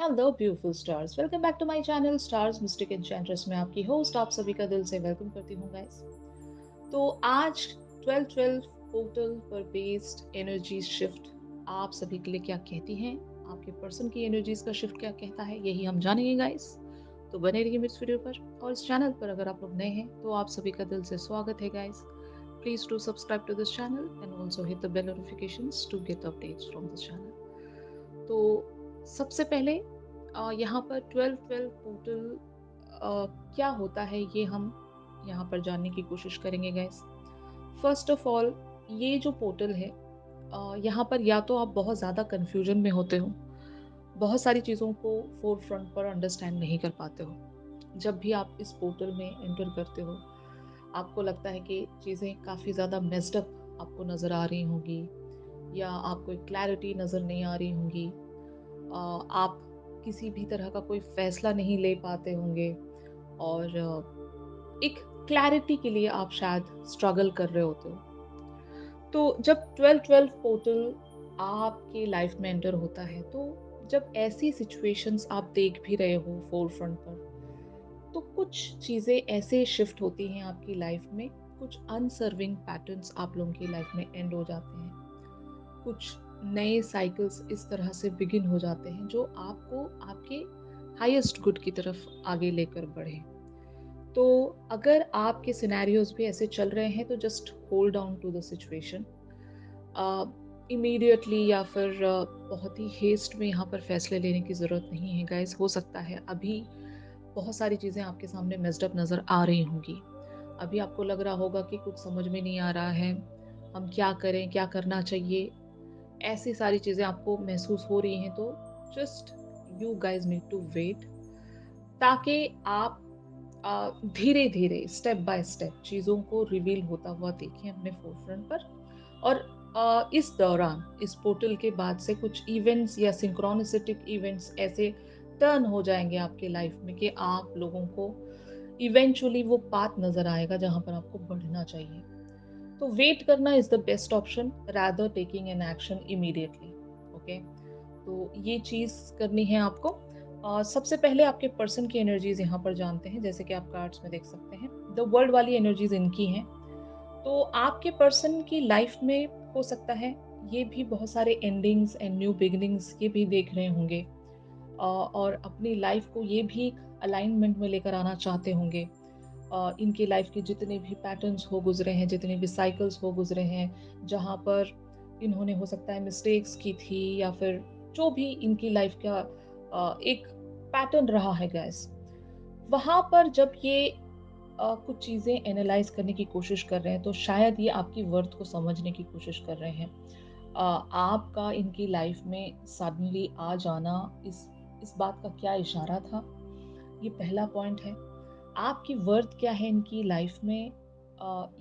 Hello beautiful stars, welcome back to my channel stars mystic enchantress में आपकी host आप सभी का दिल से वेलकम करती हूँ गाइस। तो आज 12-12 पोर्टल पर बेस्ड एनर्जी शिफ्ट आप सभी के लिए क्या कहती हैं, आपके पर्सन की एनर्जीज का शिफ्ट क्या कहता है, यही हम जानेंगे गाइस। तो बने रहिए मेरे वीडियो पर, और इस चैनल पर अगर आप लोग नए हैं तो आप सभी का दिल से स्वागत है guys. Please do subscribe to this channel and also hit the bell notifications to get updates from this channel. तो सबसे पहले यहाँ पर 12-12 पोर्टल क्या होता है ये हम यहाँ पर जानने की कोशिश करेंगे गाइस। फर्स्ट ऑफ ऑल, ये जो पोर्टल है यहाँ पर या तो आप बहुत ज़्यादा कन्फ्यूजन में होते हो, बहुत सारी चीज़ों को फोर फ्रंट पर अंडरस्टैंड नहीं कर पाते हो। जब भी आप इस पोर्टल में एंटर करते हो आपको लगता है कि चीज़ें काफ़ी ज़्यादा मेस्ड अप आपको नज़र आ रही होंगी, या आपको एक क्लैरिटी नज़र नहीं आ रही होंगी, आप किसी भी तरह का कोई फैसला नहीं ले पाते होंगे, और एक क्लैरिटी के लिए आप शायद स्ट्रगल कर रहे होते हो। तो जब 12-12 पोर्टल आपके लाइफ में एंटर होता है, तो जब ऐसी सिचुएशंस आप देख भी रहे हो फोर फ्रंट पर, तो कुछ चीज़ें ऐसे शिफ्ट होती हैं आपकी लाइफ में, कुछ अनसर्विंग पैटर्न्स आप लोगों की लाइफ में एंड हो जाते हैं, कुछ नए साइकिल्स इस तरह से बिगिन हो जाते हैं जो आपको आपके हाईएस्ट गुड की तरफ आगे लेकर बढ़े। तो अगर आपके सिनेरियोज भी ऐसे चल रहे हैं तो just hold on to the situation. Immediately या फिर बहुत ही हेस्ट में यहाँ पर फैसले लेने की ज़रूरत नहीं है गाइस। हो सकता है अभी बहुत सारी चीज़ें आपके सामने मेस्ड अप नज़र आ रही होंगी, अभी आपको लग रहा होगा कि कुछ समझ में नहीं आ रहा है, हम क्या करें, क्या करना चाहिए, ऐसी सारी चीज़ें आपको महसूस हो रही हैं। तो just you guys need to wait, ताकि आप धीरे धीरे स्टेप बाय स्टेप चीज़ों को रिवील होता हुआ देखें अपने फोरफ्रंट पर। और इस दौरान इस पोर्टल के बाद से कुछ इवेंट्स या सिंक्रोनिसिटिक इवेंट्स ऐसे टर्न हो जाएंगे आपके लाइफ में कि आप लोगों को इवेंचुअली वो पाथ नजर आएगा जहां पर आपको बढ़ना चाहिए। तो वेट करना is the best option rather taking an action immediately. Okay, तो ये चीज करनी है आपको। सबसे पहले आपके पर्सन की एनर्जीज यहाँ पर जानते हैं। जैसे कि आप कार्ड्स में देख सकते हैं, द वर्ल्ड वाली एनर्जीज इनकी हैं। तो आपके पर्सन की लाइफ में हो सकता है ये भी बहुत सारे एंडिंग्स एंड न्यू बिगिनिंग्स ये भी देख रहे होंगे, और अपनी लाइफ को ये भी अलाइनमेंट में लेकर आना चाहते होंगे। इनकी लाइफ के जितने भी पैटर्न्स हो गुजरे हैं, जितने भी साइकिल्स हो गुजरे हैं, जहाँ पर इन्होंने हो सकता है मिस्टेक्स की थी, या फिर जो भी इनकी लाइफ का एक पैटर्न रहा है गैस, वहाँ पर जब ये कुछ चीज़ें एनालाइज करने की कोशिश कर रहे हैं, तो शायद ये आपकी वर्थ को समझने की कोशिश कर रहे हैं। आपका इनकी लाइफ में सडनली आ जाना इस बात का क्या इशारा था, ये पहला पॉइंट है। आपकी वर्थ क्या है इनकी लाइफ में,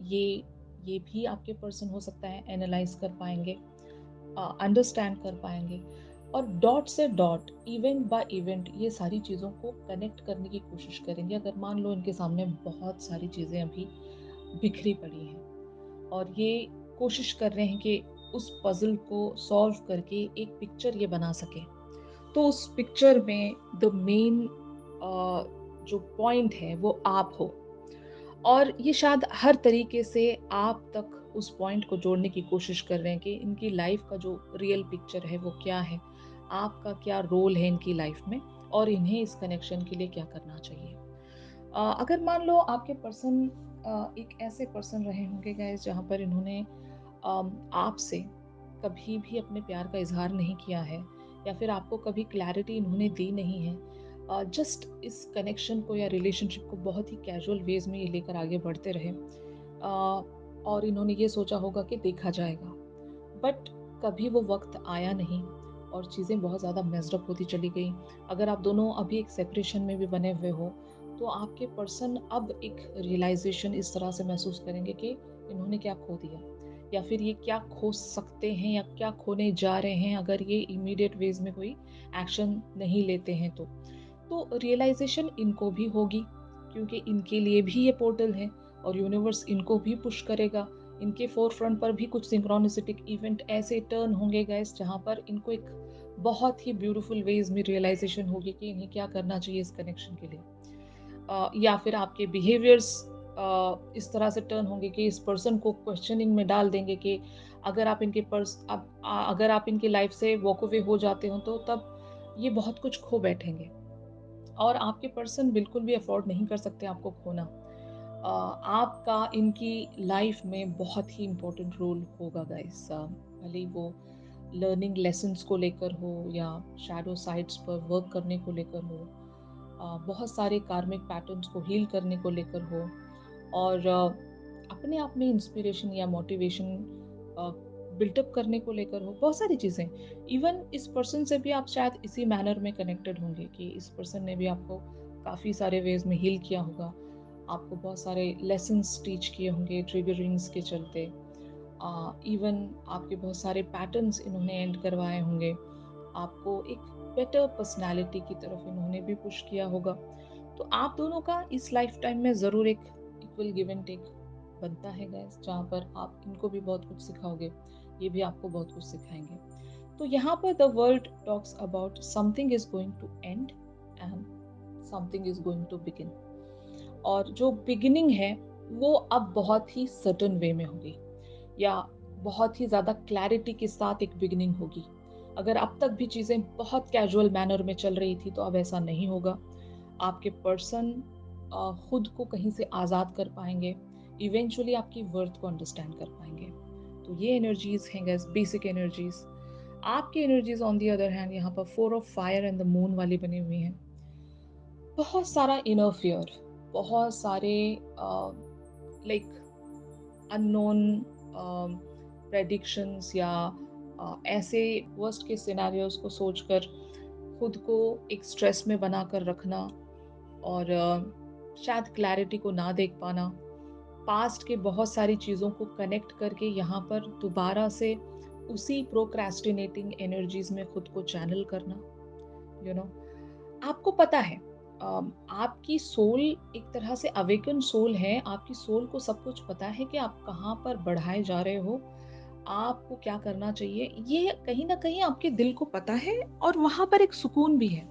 ये भी आपके पर्सन हो सकता है एनालाइज कर पाएंगे, अंडरस्टैंड कर पाएंगे, और डॉट से डॉट, इवेंट बाय इवेंट ये सारी चीज़ों को कनेक्ट करने की कोशिश करेंगे। अगर मान लो इनके सामने बहुत सारी चीज़ें अभी बिखरी पड़ी हैं, और ये कोशिश कर रहे हैं कि उस पजल को सॉल्व करके एक पिक्चर ये बना सके, तो उस पिक्चर में द मेन जो पॉइंट है वो आप हो, और ये शायद हर तरीके से आप तक उस पॉइंट को जोड़ने की कोशिश कर रहे हैं कि इनकी लाइफ का जो रियल पिक्चर है वो क्या है, आपका क्या रोल है इनकी लाइफ में, और इन्हें इस कनेक्शन के लिए क्या करना चाहिए। अगर मान लो आपके पर्सन एक ऐसे पर्सन रहे होंगे गाइस जहाँ पर इन्होंने आपसे कभी भी अपने प्यार का इजहार नहीं किया है, या फिर आपको कभी क्लैरिटी इन्होंने दी नहीं है, जस्ट इस कनेक्शन को या रिलेशनशिप को बहुत ही कैजुअल वेज में ये लेकर आगे बढ़ते रहे, और इन्होंने ये सोचा होगा कि देखा जाएगा, बट कभी वो वक्त आया नहीं, और चीज़ें बहुत ज़्यादा मेस्ड अप होती चली गई। अगर आप दोनों अभी एक सेपरेशन में भी बने हुए हो, तो आपके पर्सन अब एक रियलाइजेशन इस तरह से महसूस करेंगे कि इन्होंने क्या खो दिया, या फिर ये क्या खो सकते हैं या क्या खोने जा रहे हैं अगर ये इमीडिएट वेज में कोई एक्शन नहीं लेते हैं। तो रियलाइजेशन इनको भी होगी, क्योंकि इनके लिए भी ये पोर्टल है, और यूनिवर्स इनको भी पुश करेगा। इनके फोर फ्रंट पर भी कुछ सिंक्रोनिसिटिक इवेंट ऐसे टर्न होंगे गैस जहाँ पर इनको एक बहुत ही ब्यूटीफुल वेज में रियलाइजेशन होगी कि इन्हें क्या करना चाहिए इस कनेक्शन के लिए। या फिर आपके बिहेवियर्स इस तरह से टर्न होंगे कि इस पर्सन को क्वेश्चनिंग में डाल देंगे कि अगर आप इनके अगर आप इनकी लाइफ से वॉक अवे हो जाते हो तो तब ये बहुत कुछ खो बैठेंगे, और आपके पर्सन बिल्कुल भी अफोर्ड नहीं कर सकते आपको खोना। आपका इनकी लाइफ में बहुत ही इम्पोर्टेंट रोल होगा गाइस, भले ही वो लर्निंग लेसन्स को लेकर हो या शैडो साइड्स पर वर्क करने को लेकर हो, बहुत सारे कार्मिक पैटर्न्स को हील करने को लेकर हो, और अपने आप में इंस्पिरेशन या मोटिवेशन बिल्टअप करने को लेकर हो, बहुत सारी चीज़ें। इवन इस पर्सन से भी आप शायद इसी मैनर में कनेक्टेड होंगे कि इस पर्सन ने भी आपको काफ़ी सारे वेज में हील किया होगा, आपको बहुत सारे लेसन्स टीच किए होंगे ट्रिगरिंग्स के चलते। इवन आपके बहुत सारे पैटर्न्स इन्होंने एंड करवाए होंगे, आपको एक बेटर पर्सनालिटी की तरफ इन्होंने भी पुश किया होगा। तो आप दोनों का इस लाइफ टाइम में ज़रूर एक इक्वल गिव एंड टेक बनता है गाइस, जहाँ पर आप इनको भी बहुत कुछ सिखाओगे, ये भी आपको बहुत कुछ सिखाएंगे। तो यहाँ पर the world talks about something is going to end and something is going to begin. और जो बिगिनिंग है वो अब बहुत ही सर्टन वे में होगी, या बहुत ही ज़्यादा क्लैरिटी के साथ एक बिगिनिंग होगी। अगर अब तक भी चीज़ें बहुत कैजुअल मैनर में चल रही थी तो अब ऐसा नहीं होगा। आपके पर्सन खुद को कहीं से आज़ाद कर पाएंगे, इवेंचुअली आपकी वर्थ को अंडरस्टैंड कर पाएंगे। तो ये एनर्जीज हैं गैस, बेसिक एनर्जीज। आपकी energies on the other hand यहाँ पर 4 of fire and the moon वाली बनी हुई हैं। बहुत सारा इनर फियर, बहुत सारे लाइक अननोन प्रेडिक्शंस, या ऐसे वर्स्ट के सिनेरियोज को सोचकर खुद को एक स्ट्रेस में बनाकर रखना, और शायद क्लैरिटी को ना देख पाना, पास्ट के बहुत सारी चीज़ों को कनेक्ट करके यहाँ पर दोबारा से उसी प्रोक्रेस्टिनेटिंग एनर्जीज में खुद को चैनल करना। यू नो, आपको पता है आपकी सोल एक तरह से अवेकन सोल है, आपकी सोल को सब कुछ पता है कि आप कहाँ पर बढ़ाए जा रहे हो, आपको क्या करना चाहिए, ये कहीं ना कहीं आपके दिल को पता है, और वहां पर एक सुकून भी है।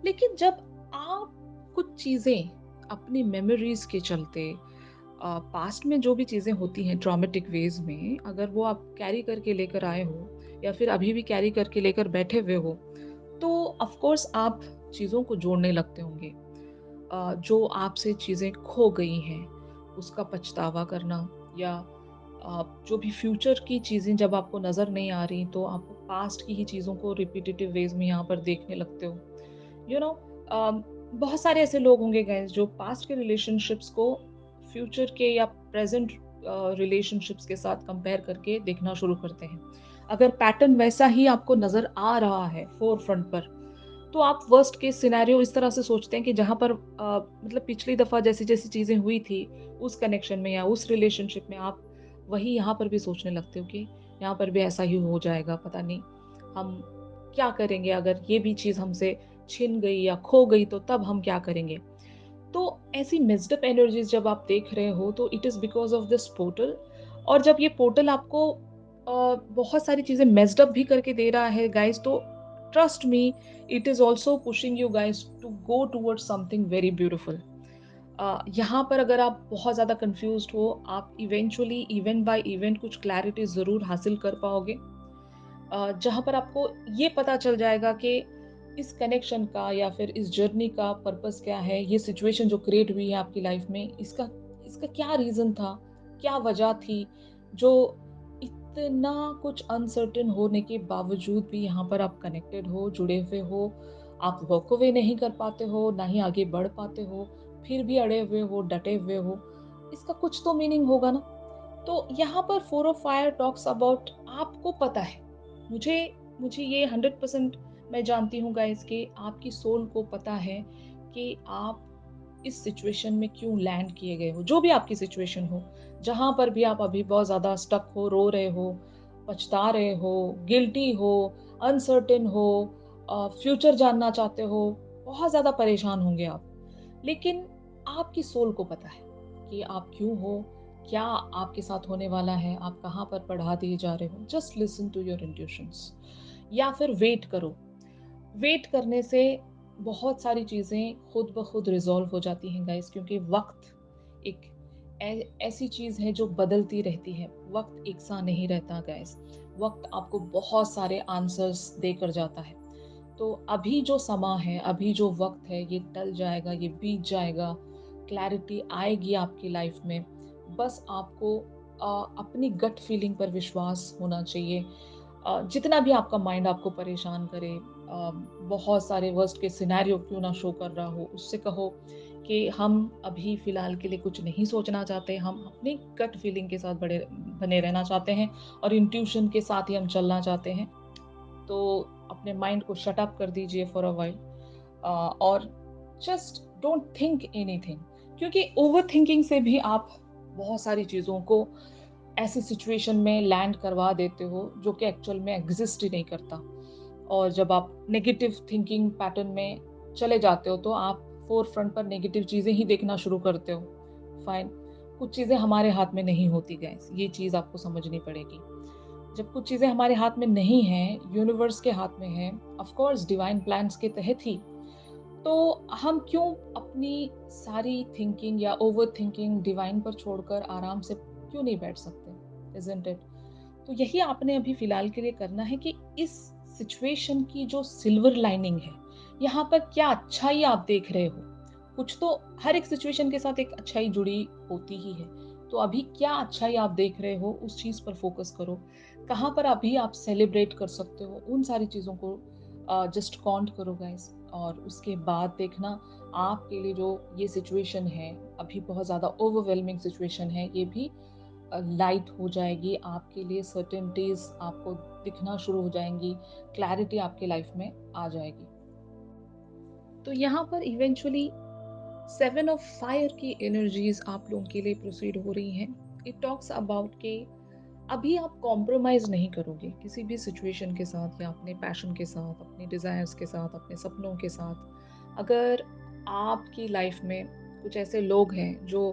लेकिन जब आप कुछ चीजें अपनी मेमोरीज के चलते, पास्ट में जो भी चीजें होती हैं ट्रॉमेटिक वेज में, अगर वो आप कैरी करके लेकर आए हो या फिर अभी भी कैरी करके लेकर बैठे हुए हो, तो ऑफ कोर्स आप चीज़ों को जोड़ने लगते होंगे। जो आपसे चीज़ें खो गई हैं, उसका पछतावा करना, या जो भी फ्यूचर की चीज़ें जब आपको नज़र नहीं आ रही, तो आप पास्ट की ही चीज़ों को रिपीटेटिव वेज में यहाँ पर देखने लगते हो। यू नो, बहुत सारे ऐसे लोग होंगे गाइस जो पास्ट के रिलेशनशिप्स को फ्यूचर के या प्रेजेंट रिलेशनशिप्स के साथ कंपेयर करके देखना शुरू करते हैं। अगर पैटर्न वैसा ही आपको नजर आ रहा है फोर फ्रंट पर, तो आप वर्स्ट केस सिनेरियो इस तरह से सोचते हैं कि जहां पर मतलब पिछली दफा जैसी जैसी चीजें हुई थी उस कनेक्शन में या उस रिलेशनशिप में, आप वही यहाँ पर भी सोचने लगते हो कि यहाँ पर भी ऐसा ही हो जाएगा, पता नहीं हम क्या करेंगे, अगर ये भी चीज हमसे छिन गई या खो गई तो तब हम क्या करेंगे। तो ऐसी मिक्स्ड अप एनर्जीज जब आप देख रहे हो तो it is because of this portal. और जब ये पोर्टल आपको बहुत सारी चीजें मेस्ड अप भी करके दे रहा है गाइस, तो trust me, it is also pushing you guys to go towards something very beautiful. यहाँ पर अगर आप बहुत ज़्यादा कंफ्यूज्ड हो, आप इवेंचुअली इवेंट बाय इवेंट कुछ क्लैरिटी ज़रूर हासिल कर पाओगे, जहाँ पर आपको ये पता चल जाएगा कि इस कनेक्शन का या फिर इस जर्नी का पर्पस क्या है, ये सिचुएशन जो क्रिएट हुई है आपकी लाइफ में, इसका इसका क्या रीज़न था, क्या वजह थी, जो इतना कुछ अनसर्टेन होने के बावजूद भी यहाँ पर आप कनेक्टेड हो, जुड़े हुए हो, आप वॉक अवे नहीं कर पाते हो, ना ही आगे बढ़ पाते हो, फिर भी अड़े हुए हो, डटे हुए हो, इसका कुछ तो मीनिंग होगा ना। तो यहाँ पर 4 ऑफ फायर टॉक्स अबाउट, आपको पता है, मुझे मुझे ये 100% मैं जानती हूँ गाइस कि आपकी सोल को पता है कि आप इस सिचुएशन में क्यों लैंड किए गए हो, जो भी आपकी सिचुएशन हो, जहाँ पर भी आप अभी बहुत ज़्यादा स्टक हो, रो रहे हो, पछता रहे हो, गिल्टी हो, अनसर्टेन हो, फ्यूचर जानना चाहते हो, बहुत ज़्यादा परेशान होंगे आप। लेकिन आपकी सोल को पता है कि आप क्यों हो, क्या आपके साथ होने वाला है, आप कहाँ पर पढ़ा दिए जा रहे हो। Just listen to your intuitions. या फिर वेट करो। वेट करने से बहुत सारी चीज़ें खुद ब खुद रिज़ॉल्व हो जाती हैं गाइस, क्योंकि वक़्त एक ऐसी चीज़ है जो बदलती रहती है। वक़्त एक सा नहीं रहता गाइस। वक़्त आपको बहुत सारे आंसर्स देकर जाता है। तो अभी जो समा है, अभी जो वक़्त है, ये टल जाएगा, ये बीत जाएगा, क्लैरिटी आएगी आपकी लाइफ़ में। बस आपको अपनी गट फीलिंग पर विश्वास होना चाहिए। जितना भी आपका माइंड आपको परेशान करे, बहुत सारे वर्स्ट केस सिनेरियो क्यों ना शो कर रहा हो, उससे कहो कि हम अभी फ़िलहाल के लिए कुछ नहीं सोचना चाहते, हम अपनी गट फीलिंग के साथ बड़े बने रहना चाहते हैं और इंट्यूशन के साथ ही हम चलना चाहते हैं। तो अपने माइंड को शट अप कर दीजिए फॉर अ व्हाइल, और जस्ट डोंट थिंक एनीथिंग, क्योंकि ओवरथिंकिंग से भी आप बहुत सारी चीज़ों को ऐसी सिचुएशन में लैंड करवा देते हो जो कि एक्चुअल में एग्जिस्ट ही नहीं करता। और जब आप नेगेटिव थिंकिंग पैटर्न में चले जाते हो तो आप फोर फ्रंट पर नेगेटिव चीज़ें ही देखना शुरू करते हो। फाइन, कुछ चीज़ें हमारे हाथ में नहीं होती गाइस, ये चीज़ आपको समझनी पड़ेगी। जब कुछ चीज़ें हमारे हाथ में नहीं हैं, यूनिवर्स के हाथ में हैं, ऑफ कोर्स डिवाइन प्लान्स के तहत ही, तो हम क्यों अपनी सारी थिंकिंग या ओवरथिंकिंग डिवाइन पर छोड़कर आराम से क्यों नहीं बैठ सकते? Isn't it? तो यही आपने अभी फ़िलहाल के लिए करना है कि इस सिचुएशन की जो सिल्वर लाइनिंग है, यहाँ पर क्या अच्छाई आप देख रहे हो? कुछ तो हर एक सिचुएशन के साथ एक अच्छाई जुड़ी होती ही है। तो अभी क्या अच्छाई आप देख रहे हो, उस चीज़ पर फ़ोकस करो। कहाँ पर अभी आप सेलिब्रेट कर सकते हो, उन सारी चीज़ों को जस्ट काउंट करो गाइस। और उसके बाद देखना, आपके लिए जो ये सिचुएशन है, अभी बहुत ज़्यादा ओवरवेलमिंग सिचुएशन है, ये भी लाइट हो जाएगी आपके लिए। सर्टेनिटीज़ आपको दिखना शुरू हो जाएँगी, क्लैरिटी आपके लाइफ में आ जाएगी। तो यहाँ पर इवेंचुअली 7 ऑफ फायर की एनर्जीज़ आप लोगों के लिए प्रोसीड हो रही हैं। इट टॉक्स अबाउट कि अभी आप कॉम्प्रोमाइज़ नहीं करोगे किसी भी सिचुएशन के साथ या अपने पैशन के साथ, अपने डिज़ायर्स के साथ, अपने सपनों के साथ। अगर आपकी लाइफ में कुछ ऐसे लोग हैं जो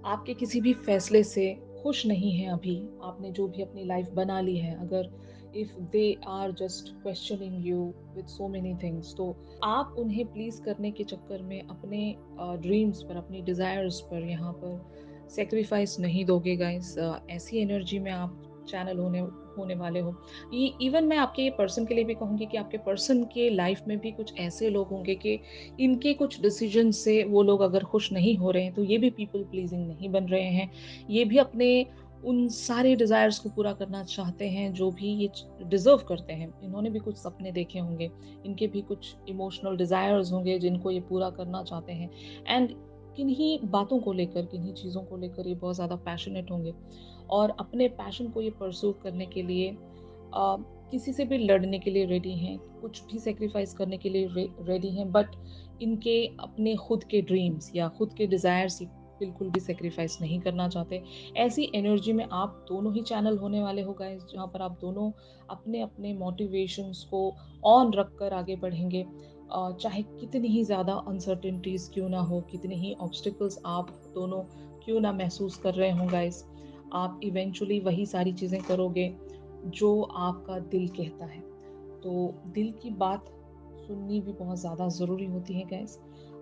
आपके किसी भी फैसले से खुश नहीं हैं अभी, आपने जो भी अपनी लाइफ बना ली है, अगर if they are just questioning you with so many things, तो आप उन्हें प्लीज़ करने के चक्कर में अपने ड्रीम्स पर, अपनी डिज़ायर्स पर यहाँ पर सैक्रिफाइस नहीं दोगे गाइस। ऐसी एनर्जी में आप चैनल होने होने वाले हो। ये इवन मैं आपके पर्सन के लिए भी कहूँगी कि आपके पर्सन के लाइफ में भी कुछ ऐसे लोग होंगे कि इनके कुछ डिसीजन से वो लोग अगर खुश नहीं हो रहे हैं, तो ये भी पीपल प्लीजिंग नहीं बन रहे हैं। ये भी अपने उन सारे डिज़ायर्स को पूरा करना चाहते हैं जो भी ये डिज़र्व करते हैं। इन्होंने भी कुछ सपने देखे होंगे, इनके भी कुछ इमोशनल डिज़ायर्स होंगे जिनको ये पूरा करना चाहते हैं। एंड किन्हीं बातों को लेकर, किन्हीं चीज़ों को लेकर ये बहुत ज़्यादा पैशनेट होंगे और अपने पैशन को ये परस्यू करने के लिए अ, किसी से भी लड़ने के लिए रेडी हैं, कुछ भी सैक्रिफाइस करने के लिए रेडी हैं, बट इनके अपने खुद के ड्रीम्स या खुद के डिज़ायर्स बिल्कुल भी सैक्रिफाइस नहीं करना चाहते। ऐसी एनर्जी में आप दोनों ही चैनल होने वाले हो गाइस, जहाँ पर आप दोनों अपने-अपने मोटिवेशंस को ऑन रखकर आगे बढ़ेंगे। चाहे कितनी ही ज़्यादा अनसर्टेनिटीज़ क्यों ना हो, कितने ही ऑब्स्टिकल्स आप दोनों क्यों ना महसूस कर रहे हों गाइस, आप इवेंचुअली वही सारी चीज़ें करोगे जो आपका दिल कहता है। तो दिल की बात सुननी भी बहुत ज़्यादा ज़रूरी होती है गाइस।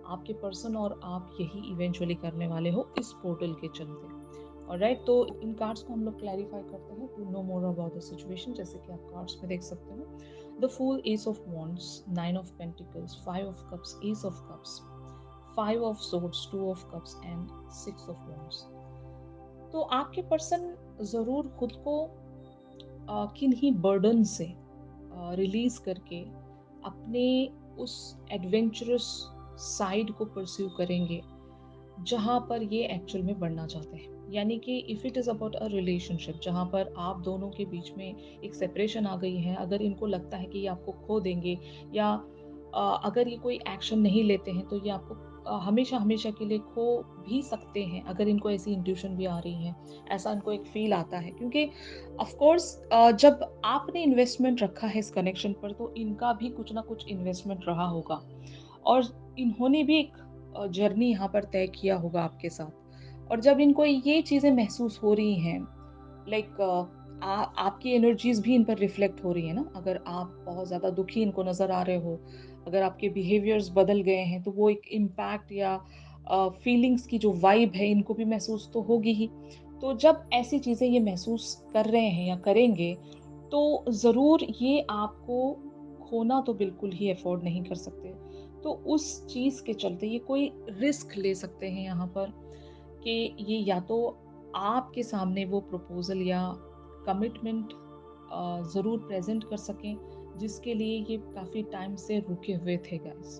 आपके पर्सन और आप यही इवेंचुअली करने वाले हो इस पोर्टल के चलते। ऑलराइट, तो इन कार्ड्स को हम लोग क्लैरिफाई करते हैं to know more about the situation. जैसे कि आप कार्ड्स में देख सकते हो, the fool, ace of wands, nine of pentacles, five of cups, ace of cups, five of swords, two of cups and six of wands. तो आपके person ज़रूर खुद को किन्हीं बर्डन से रिलीज करके अपने उस एडवेंचरस साइड को परस्यू करेंगे जहाँ पर ये एक्चुअल में बढ़ना चाहते हैं। यानी कि if it is about a relationship जहाँ पर आप दोनों के बीच में एक सेपरेशन आ गई है, अगर इनको लगता है कि ये आपको खो देंगे या अगर ये कोई एक्शन नहीं लेते हैं तो ये आपको हमेशा हमेशा के लिए खो भी सकते हैं, अगर इनको ऐसी इंट्यूशन भी आ रही है, ऐसा इनको एक फील आता है। क्योंकि ऑफ कोर्स जब आपने इन्वेस्टमेंट रखा है इस कनेक्शन पर, तो इनका भी कुछ ना कुछ इन्वेस्टमेंट रहा होगा और इन्होंने भी एक जर्नी यहाँ पर तय किया होगा आपके साथ। और जब इनको ये चीज़ें महसूस हो रही हैं, लाइक आपकी एनर्जीज़ भी इन पर रिफ्लेक्ट हो रही है ना। अगर आप बहुत ज़्यादा दुखी इनको नज़र आ रहे हो, अगर आपके बिहेवियर्स बदल गए हैं, तो वो एक इम्पैक्ट या फीलिंग्स की जो वाइब है, इनको भी महसूस तो होगी ही। तो जब ऐसी चीज़ें ये महसूस कर रहे हैं या करेंगे, तो ज़रूर ये आपको खोना तो बिल्कुल ही अफ़ोर्ड नहीं कर सकते। तो उस चीज़ के चलते ये कोई रिस्क ले सकते हैं यहाँ पर कि ये या तो आपके सामने वो प्रपोज़ल या कमिटमेंट ज़रूर प्रेज़ेंट कर सकें, जिसके लिए ये काफ़ी टाइम से रुके हुए थे गाइस।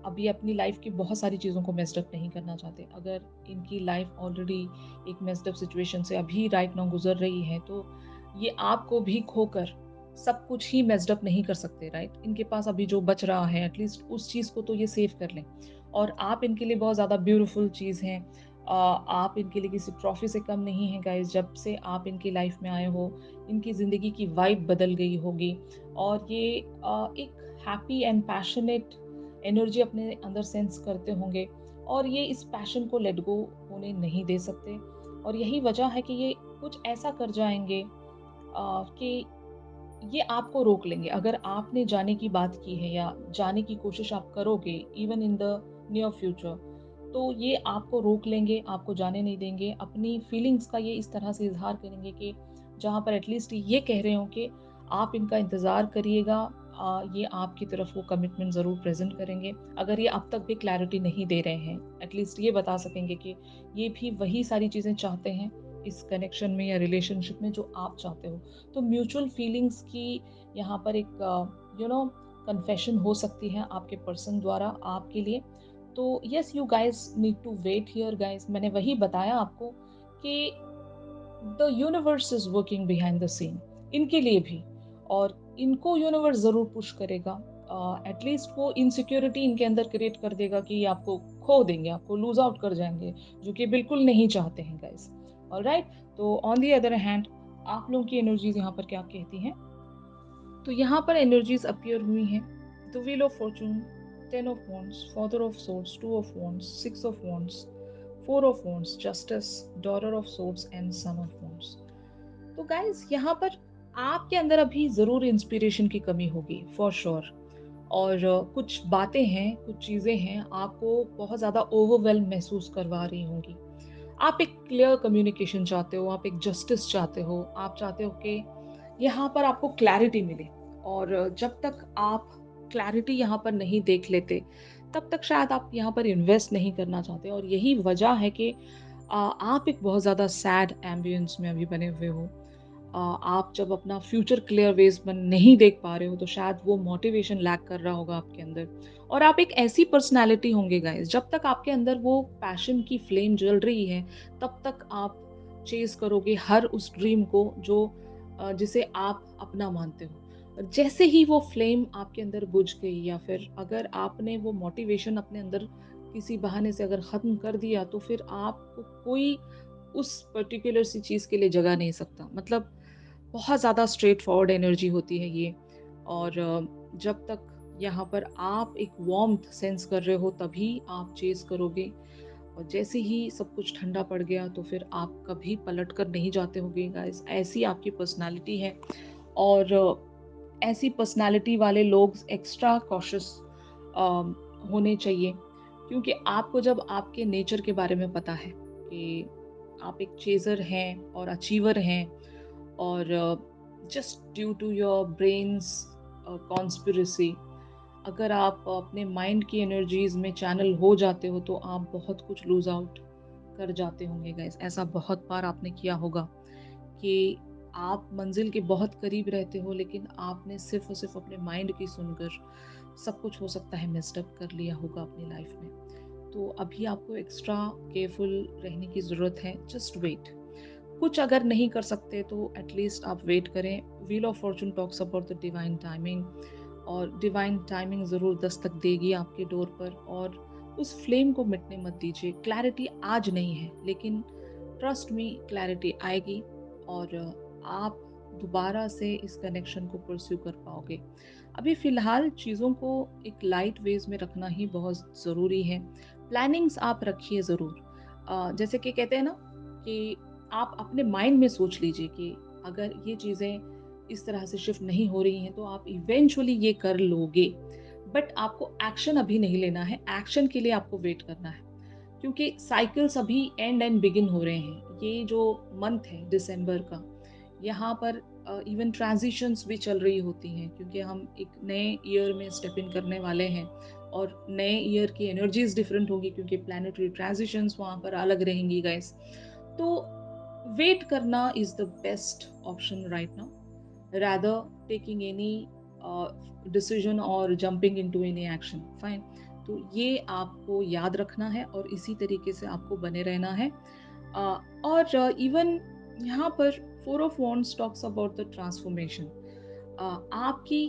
अभी अपनी लाइफ़ की बहुत सारी चीज़ों को मेस्ड अप नहीं करना चाहते। अगर इनकी लाइफ़ ऑलरेडी एक मेस्ड अप सिचुएशन से अभी राइट नाउ गुज़र रही है, तो ये आपको भी खोकर सब कुछ ही मेस्ड अप नहीं कर सकते, राइट? इनके पास अभी जो बच रहा है एटलीस्ट उस चीज़ को तो ये सेव कर लें। और आप इनके लिए बहुत ज़्यादा ब्यूटीफुल चीज़ हैं। आप इनके लिए किसी ट्रॉफ़ी से कम नहीं हैं गाइज़। जब से आप इनकी लाइफ़ में आए हो, इनकी ज़िंदगी की वाइब बदल गई होगी और ये एक हैप्पी एंड पैशनेट एनर्जी अपने अंदर सेंस करते होंगे और ये इस पैशन को लेट गो होने नहीं दे सकते। और यही वजह है कि ये कुछ ऐसा कर जाएँगे कि ये आपको रोक लेंगे। अगर आपने जाने की बात की है या जाने की कोशिश आप करोगे even in the near future, तो ये आपको रोक लेंगे, आपको जाने नहीं देंगे। अपनी फीलिंग्स का ये इस तरह से इज़हार करेंगे कि जहाँ पर एटलीस्ट ये कह रहे हों कि आप इनका इंतज़ार करिएगा, ये आपकी तरफ वो कमिटमेंट ज़रूर प्रेज़ेंट करेंगे। अगर ये अब तक भी क्लैरिटी नहीं दे रहे हैं, एटलीस्ट ये बता सकेंगे कि ये भी वही सारी चीज़ें चाहते हैं इस कनेक्शन में या रिलेशनशिप में जो आप चाहते हो। तो म्यूचुअल फीलिंग्स की यहाँ पर एक यू नो कन्फेशन हो सकती है आपके पर्सन द्वारा आपके लिए। तो yes, you guys need to wait here guys. मैंने वही बताया आपको कि the universe is working behind the scene इनके लिए भी, और इनको यूनिवर्स जरूर पुश करेगा। एटलीस्ट वो इनसिक्योरिटी इनके अंदर क्रिएट कर देगा कि ये आपको खो देंगे, आपको लूज आउट कर जाएंगे, जो कि बिल्कुल नहीं चाहते हैं गाइस। ऑलराइट, तो ऑन द अदर हैंड आप लोगों की एनर्जीज यहाँ पर क्या कहती हैं? तो यहाँ पर एनर्जीज अपीयर हुई हैं। The wheel of Fortune, 10 of wands, father of swords, 2 of wands, 6 of wands, 4 of wands, justice, daughter of swords and son of wands। तो गाइस यहाँ पर आपके अंदर अभी ज़रूर इंस्पिरेशन की कमी होगी फॉर श्योर। और कुछ बातें हैं, कुछ चीज़ें हैं आपको बहुत ज़्यादा ओवरवेल्म महसूस करवा रही होंगी। आप एक क्लियर कम्युनिकेशन चाहते हो, आप एक जस्टिस चाहते हो, आप चाहते हो कि यहाँ पर आपको क्लैरिटी मिले। और जब तक आप क्लैरिटी यहाँ पर नहीं देख लेते, तब तक शायद आप यहाँ पर इन्वेस्ट नहीं करना चाहते। और यही वजह है कि आप एक बहुत ज़्यादा सैड एम्बियंस में अभी बने हुए हो। आप जब अपना फ्यूचर क्लियर वेज में नहीं देख पा रहे हो, तो शायद वो मोटिवेशन लैक कर रहा होगा आपके अंदर। और आप एक ऐसी पर्सनैलिटी होंगे गाइस, जब तक आपके अंदर वो पैशन की फ्लेम जल रही है, तब तक आप चेज़ करोगे हर उस ड्रीम को जो जिसे आप अपना मानते हो। और जैसे ही वो फ्लेम आपके अंदर बुझ गई, या फिर अगर आपने वो मोटिवेशन अपने अंदर किसी बहाने से अगर ख़त्म कर दिया, तो फिर आपको कोई उस पर्टिकुलर सी चीज़ के लिए जगा नहीं सकता। मतलब बहुत ज़्यादा स्ट्रेट फॉरवर्ड एनर्जी होती है ये। और जब तक यहाँ पर आप एक वार्म्थ सेंस कर रहे हो, तभी आप चेज़ करोगे। और जैसे ही सब कुछ ठंडा पड़ गया, तो फिर आप कभी पलट कर नहीं जाते होगे गाइस। ऐसी आपकी पर्सनैलिटी है। और ऐसी पर्सनैलिटी वाले लोग एक्स्ट्रा कॉशियस होने चाहिए, क्योंकि आपको जब आपके नेचर के बारे में पता है कि आप एक चेज़र हैं और अचीवर हैं, और just due to your brain's conspiracy, अगर आप अपने माइंड की एनर्जीज में चैनल हो जाते हो, तो आप बहुत कुछ लूज आउट कर जाते होंगे गाइस। ऐसा बहुत बार आपने किया होगा कि आप मंजिल के बहुत करीब रहते हो, लेकिन आपने सिर्फ और सिर्फ अपने माइंड की सुनकर सब कुछ हो सकता है मिस्ड अप कर लिया होगा अपनी लाइफ में। तो अभी आपको एक्स्ट्रा केयरफुल रहने की ज़रूरत है। Just wait. कुछ अगर नहीं कर सकते, तो एटलीस्ट आप वेट करें। Wheel of Fortune talks about the divine timing, और डिवाइन टाइमिंग ज़रूर दस्तक देगी आपके डोर पर। और उस फ्लेम को मिटने मत दीजिए। क्लैरिटी आज नहीं है, लेकिन ट्रस्ट मी, क्लैरिटी आएगी और आप दोबारा से इस कनेक्शन को परस्यू कर पाओगे। अभी फ़िलहाल चीज़ों को एक लाइट वेज़ में रखना ही बहुत ज़रूरी है। प्लानिंग्स आप रखिए ज़रूर। जैसे कि कहते हैं ना कि आप अपने माइंड में सोच लीजिए कि अगर ये चीज़ें इस तरह से शिफ्ट नहीं हो रही हैं तो आप इवेंचुअली ये कर लोगे। बट आपको एक्शन अभी नहीं लेना है, एक्शन के लिए आपको वेट करना है। क्योंकि साइकिल्स अभी एंड एंड बिगिन हो रहे हैं। ये जो मंथ है दिसंबर का, यहाँ पर इवन ट्रांजिशंस भी चल रही होती हैं क्योंकि हम एक नए ईयर में स्टेप इन करने वाले हैं और नए ईयर की एनर्जीज डिफरेंट होगी क्योंकि प्लैनेटरी ट्रांजिशंस वहाँ पर अलग रहेंगी गाइस। तो वेट करना is the best option right now rather taking any decision or jumping into any action fine। तो ये आपको याद रखना है और इसी तरीके से आपको बने रहना है। और इवन यहाँ पर four of wands talks about the transformation. आपकी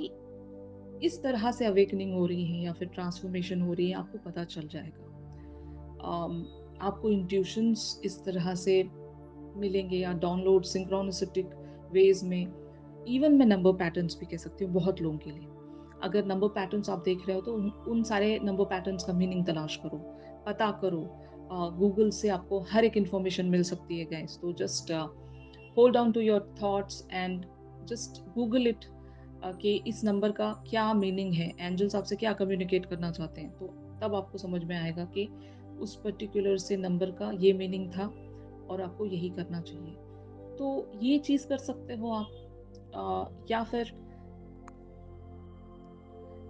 इस तरह से अवेकनिंग हो रही है या फिर ट्रांसफॉर्मेशन हो रही है, आपको पता चल जाएगा। आपको इंट्यूशंस इस तरह से मिलेंगे या डाउनलोड सिंक्रोनिसिटिक वेज में। इवन मैं नंबर पैटर्न्स भी कह सकती हूँ बहुत लोगों के लिए। अगर नंबर पैटर्न्स आप देख रहे हो तो उन सारे नंबर पैटर्न्स का मीनिंग तलाश करो, पता करो। गूगल से आपको हर एक इन्फॉर्मेशन मिल सकती है गाइस। तो just hold on to your thoughts and just Google it कि इस नंबर का क्या मीनिंग है, एंजल्स आपसे क्या कम्युनिकेट करना चाहते हैं। तो तब आपको समझ में आएगा कि उस पर्टिकुलर से नंबर का ये मीनिंग था और आपको यही करना चाहिए। तो ये चीज़ कर सकते हो आप। या फिर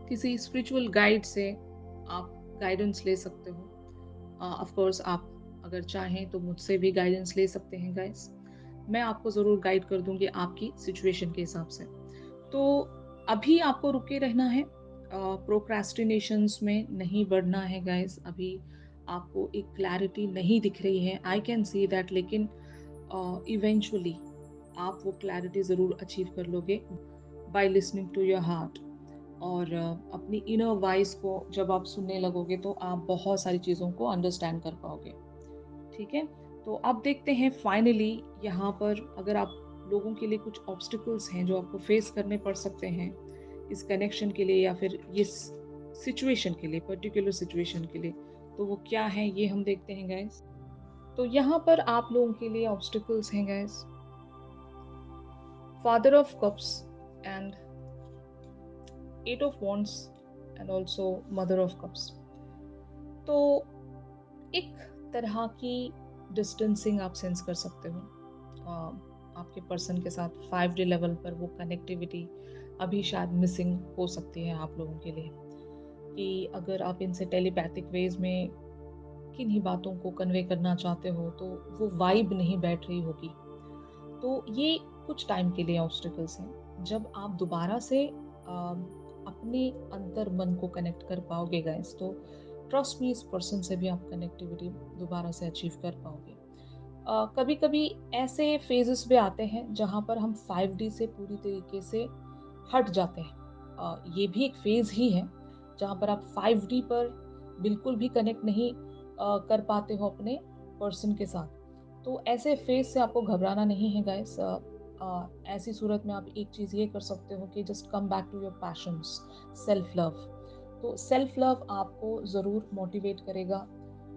किसी स्पिरिचुअल गाइड से आप गाइडेंस ले सकते हो। ऑफ कोर्स आप अगर चाहें तो मुझसे भी गाइडेंस ले सकते हैं गाइस। मैं आपको ज़रूर गाइड कर दूंगी आपकी सिचुएशन के हिसाब से। तो अभी आपको रुके रहना है, प्रोक्रास्टिनेशंस में नहीं बढ़ना है गाइस। अभी आपको एक क्लैरिटी नहीं दिख रही है, आई कैन सी दैट, लेकिन इवेंचुअली आप वो क्लैरिटी ज़रूर अचीव कर लोगे by listening to your heart. और अपनी इनर वॉइस को जब आप सुनने लगोगे तो आप बहुत सारी चीज़ों को अंडरस्टैंड कर पाओगे। ठीक है, तो अब देखते हैं फाइनली यहाँ पर अगर आप लोगों के लिए कुछ ऑब्स्टिकल्स हैं जो आपको फेस करने पड़ सकते हैं इस कनेक्शन के लिए या फिर इस सिचुएशन के लिए, पर्टिकुलर सिचुएशन के लिए, तो वो क्या है ये हम देखते हैं गाइस। तो यहाँ पर आप लोगों के लिए ऑब्स्टिकल्स हैं guys, father of cups and eight of wands and also mother of cups. तो एक तरह की डिस्टेंसिंग आप सेंस कर सकते हो आपके पर्सन के साथ। 5D लेवल पर वो कनेक्टिविटी अभी शायद मिसिंग हो सकती है आप लोगों के लिए, कि अगर आप इनसे टेलीपैथिक वेज में किन्हीं बातों को कन्वे करना चाहते हो तो वो वाइब नहीं बैठ रही होगी। तो ये कुछ टाइम के लिए ऑब्स्टिकल्स हैं। जब आप दोबारा से अपने अंतर मन को कनेक्ट कर पाओगे गाइस, तो ट्रस्ट मी, इस पर्सन से भी आप कनेक्टिविटी दोबारा से अचीव कर पाओगे। कभी कभी ऐसे फेजेस भी आते हैं जहाँ पर हम 5D से पूरी तरीके से हट जाते हैं। ये भी एक फेज ही है जहाँ पर आप 5D पर बिल्कुल भी कनेक्ट नहीं कर पाते हो अपने पर्सन के साथ। तो ऐसे फेज से आपको घबराना नहीं है गाइस। ऐसी सूरत में आप एक चीज़ ये कर सकते हो कि just come back to your passions, self love. तो सेल्फ लव आपको ज़रूर मोटिवेट करेगा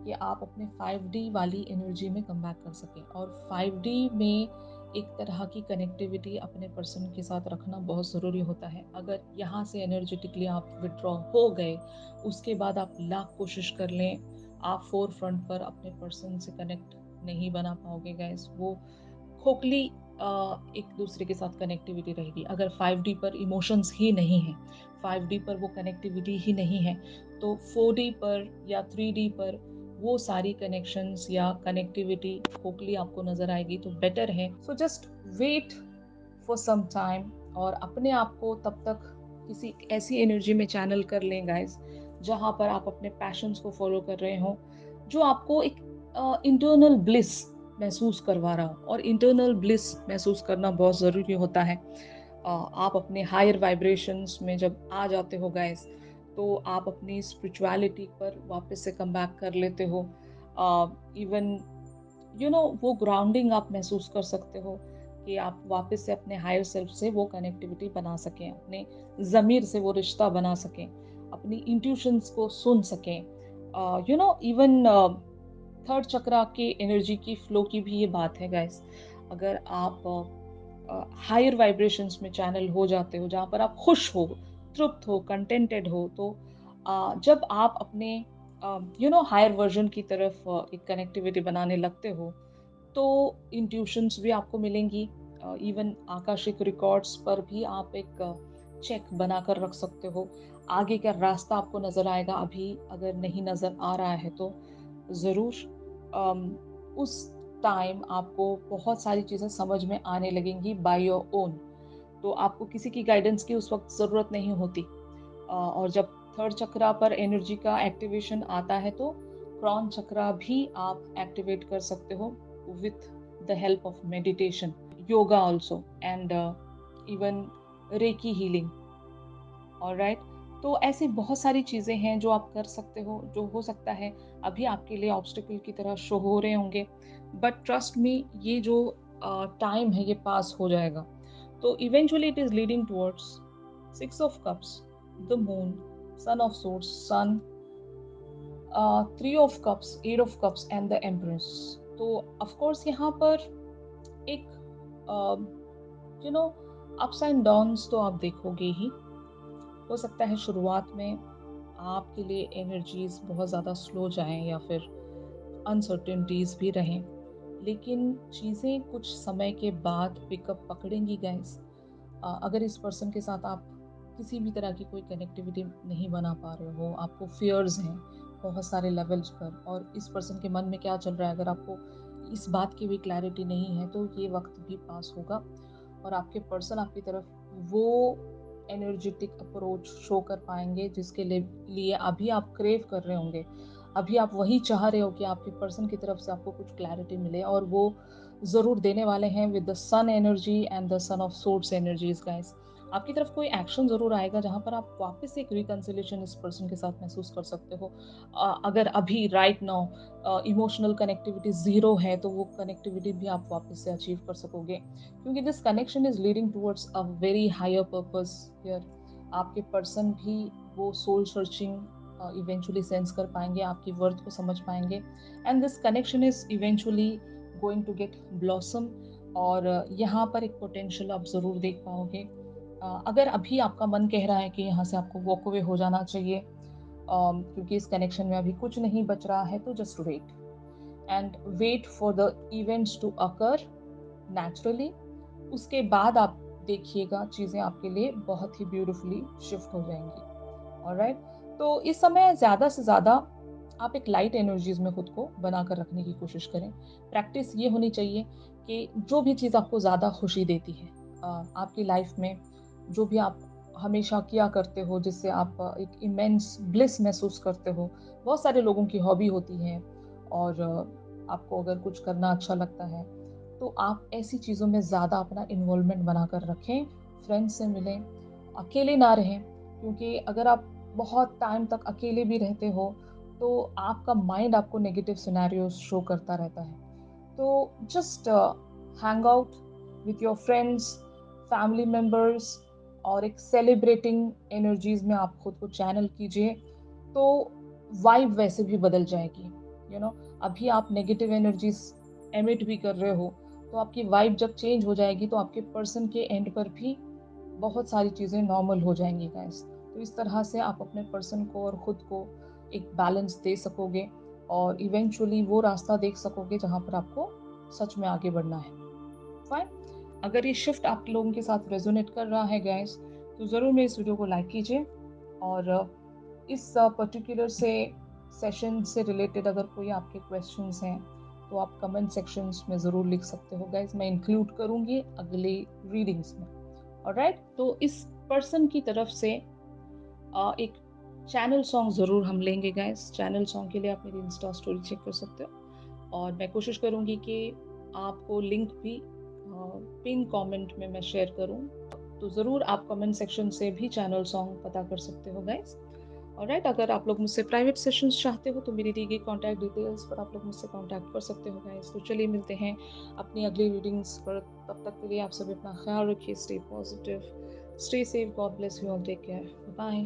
कि आप अपने 5D वाली एनर्जी में कम बैक कर सकें। और 5D में एक तरह की कनेक्टिविटी अपने पर्सन के साथ रखना बहुत ज़रूरी होता है। अगर यहाँ से एनर्जेटिकली आप विड्रॉ हो गए, उसके बाद आप लाख कोशिश कर लें, आप फोर फ्रंट पर अपने पर्सन से कनेक्ट नहीं बना पाओगे गाइस। वो खोखली एक दूसरे के साथ कनेक्टिविटी रहेगी। अगर 5D पर इमोशंस ही नहीं है, 5D पर वो कनेक्टिविटी ही नहीं है, तो 4D पर या 3D पर वो सारी कनेक्शंस या कनेक्टिविटी खोखली आपको नजर आएगी। तो बेटर है, so just wait for some time और अपने आप को तब तक किसी ऐसी एनर्जी में चैनल कर लें गाइस जहाँ पर आप अपने पैशंस को फॉलो कर रहे हो, जो आपको एक इंटरनल ब्लिस महसूस करवा रहा हो। और इंटरनल ब्लिस महसूस करना बहुत ज़रूरी होता है। आप अपने हायर वाइब्रेशंस में जब आ जाते हो गाइस, तो आप अपनी स्पिरिचुअलिटी पर वापस से कम बैक कर लेते हो। इवन वो ग्राउंडिंग आप महसूस कर सकते हो कि आप वापस से अपने हायर सेल्फ से वो कनेक्टिविटी बना सकें, अपने ज़मीर से वो रिश्ता बना सकें, अपनी इंट्यूशंस को सुन सकें। इवन थर्ड चक्रा के एनर्जी की फ्लो की भी ये बात है गाइस। अगर आप हायर वाइब्रेशंस में चैनल हो जाते हो, जहाँ पर आप खुश हो, तृप्त हो, कंटेंटेड हो, तो जब आप अपने हायर वर्जन की तरफ एक कनेक्टिविटी बनाने लगते हो, तो इंट्यूशंस भी आपको मिलेंगी। इवन आकाशिक रिकॉर्ड्स पर भी आप एक चेक बनाकर रख सकते हो। आगे का रास्ता आपको नज़र आएगा, अभी अगर नहीं नज़र आ रहा है तो ज़रूर अम, उस टाइम आपको बहुत सारी चीज़ें समझ में आने लगेंगी बाय योर ओन। तो आपको किसी की गाइडेंस की उस वक़्त ज़रूरत नहीं होती। और जब थर्ड चक्रा पर एनर्जी का एक्टिवेशन आता है, तो क्राउन चक्रा भी आप एक्टिवेट कर सकते हो with the help of meditation, yoga also, and even reiki healing. Alright, तो ऐसी बहुत सारी चीज़ें हैं जो आप कर सकते हो, जो हो सकता है अभी आपके लिए ऑब्स्टिकल की तरह शो हो रहे होंगे, बट ट्रस्ट मी, ये जो टाइम है ये पास हो जाएगा। तो eventually it is leading towards six of cups, the moon, sun of sources, sun, three of cups, eight of cups and the empress. तो ऑफ कोर्स यहाँ पर एक अप्स एंड डाउन्स तो आप देखोगे ही। हो सकता है शुरुआत में आपके लिए एनर्जीज बहुत ज़्यादा स्लो जाएं या फिर अनसर्टेनिटीज भी रहें, लेकिन चीज़ें कुछ समय के बाद पिकअप पकड़ेंगी गाइस। अगर इस पर्सन के साथ आप किसी भी तरह की कोई कनेक्टिविटी नहीं बना पा रहे हो, आपको फियर्स हैं बहुत सारे लेवल्स पर, और इस पर्सन के मन में क्या चल रहा है, अगर आपको इस बात की भी क्लैरिटी नहीं है, तो ये वक्त भी पास होगा और आपके पर्सन आपकी तरफ वो एनर्जेटिक अप्रोच शो कर पाएंगे जिसके लिए अभी आप क्रेव कर रहे होंगे। अभी आप वही चाह रहे हो कि आपके पर्सन की तरफ से आपको कुछ क्लैरिटी मिले, और वो ज़रूर देने वाले हैं with the sun energy and the sun of swords energies guys. आपकी तरफ कोई एक्शन ज़रूर आएगा जहाँ पर आप वापस एक रिकंसिलिएशन इस पर्सन के साथ महसूस कर सकते हो। अगर अभी right now emotional connectivity zero है, तो वो कनेक्टिविटी भी आप वापस से अचीव कर सकोगे, क्योंकि this connection is leading towards a very higher purpose here. आपके पर्सन भी वो सोल सर्चिंग इवेंचुअली सेंस कर पाएंगे, आपकी वर्थ को समझ पाएंगे, and this connection is eventually going to get blossom. और यहाँ पर एक पोटेंशियल आप ज़रूर देख पाओगे। अगर अभी आपका मन कह रहा है कि यहाँ से आपको वॉक अवे हो जाना चाहिए, क्योंकि इस कनेक्शन में अभी कुछ नहीं बच रहा है, तो just wait and wait for the events to occur naturally. उसके बाद आप देखिएगा चीज़ें आपके लिए बहुत ही ब्यूटीफुली शिफ्ट हो जाएंगी। ऑलराइट, तो इस समय ज़्यादा से ज़्यादा आप एक लाइट एनर्जीज में खुद को बनाकर रखने की कोशिश करें। प्रैक्टिस ये होनी चाहिए कि जो भी चीज़ आपको ज़्यादा खुशी देती है आपकी लाइफ में, जो भी आप हमेशा किया करते हो जिससे आप एक इमेंस ब्लिस महसूस करते हो। बहुत सारे लोगों की हॉबी होती है, और आपको अगर कुछ करना अच्छा लगता है, तो आप ऐसी चीज़ों में ज़्यादा अपना इन्वॉल्वमेंट बनाकर रखें। फ्रेंड्स से मिलें, अकेले ना रहें, क्योंकि अगर आप बहुत टाइम तक अकेले भी रहते हो, तो आपका माइंड आपको नेगेटिव सिनेरियोस शो करता रहता है। तो just hang out with your friends, family members, और एक सेलिब्रेटिंग एनर्जीज में आप खुद को चैनल कीजिए, तो वाइब वैसे भी बदल जाएगी। अभी आप नेगेटिव एनर्जीज एमिट भी कर रहे हो, तो आपकी वाइब जब चेंज हो जाएगी, तो आपके पर्सन के एंड पर भी बहुत सारी चीज़ें नॉर्मल हो जाएंगी गाइस। तो इस तरह से आप अपने पर्सन को और खुद को एक बैलेंस दे सकोगे, और इवेंचुअली वो रास्ता देख सकोगे जहाँ पर आपको सच में आगे बढ़ना है। फाइन, अगर ये शिफ्ट आप लोगों के साथ रेजोनेट कर रहा है गाइस, तो ज़रूर मेरे इस वीडियो को लाइक कीजिए, और इस पर्टिकुलर से सेशन से रिलेटेड अगर कोई आपके क्वेश्चंस हैं, तो आप कमेंट सेक्शंस में ज़रूर लिख सकते हो गाइस, मैं इंक्लूड करूँगी अगली रीडिंग्स में। ऑलराइट, तो इस पर्सन की तरफ से एक चैनल सॉन्ग ज़रूर हम लेंगे गाइस। चैनल सॉन्ग के लिए आप मेरी इंस्टा स्टोरी चेक कर सकते हो, और मैं कोशिश करूँगी कि आपको लिंक भी पिन कमेंट में मैं शेयर करूँ, तो ज़रूर आप कमेंट सेक्शन से भी चैनल सॉन्ग पता कर सकते हो गाइस। ऑलराइट, अगर आप लोग मुझसे प्राइवेट सेशंस चाहते हो, तो मेरी दी गई कॉन्टैक्ट डिटेल्स पर आप लोग मुझसे कॉन्टैक्ट कर सकते हो गाइस। तो चलिए मिलते हैं अपनी अगली रीडिंग्स पर, तब तक के लिए आप सभी अपना ख्याल रखिए, stay positive, stay safe, God bless you all, take care, bye.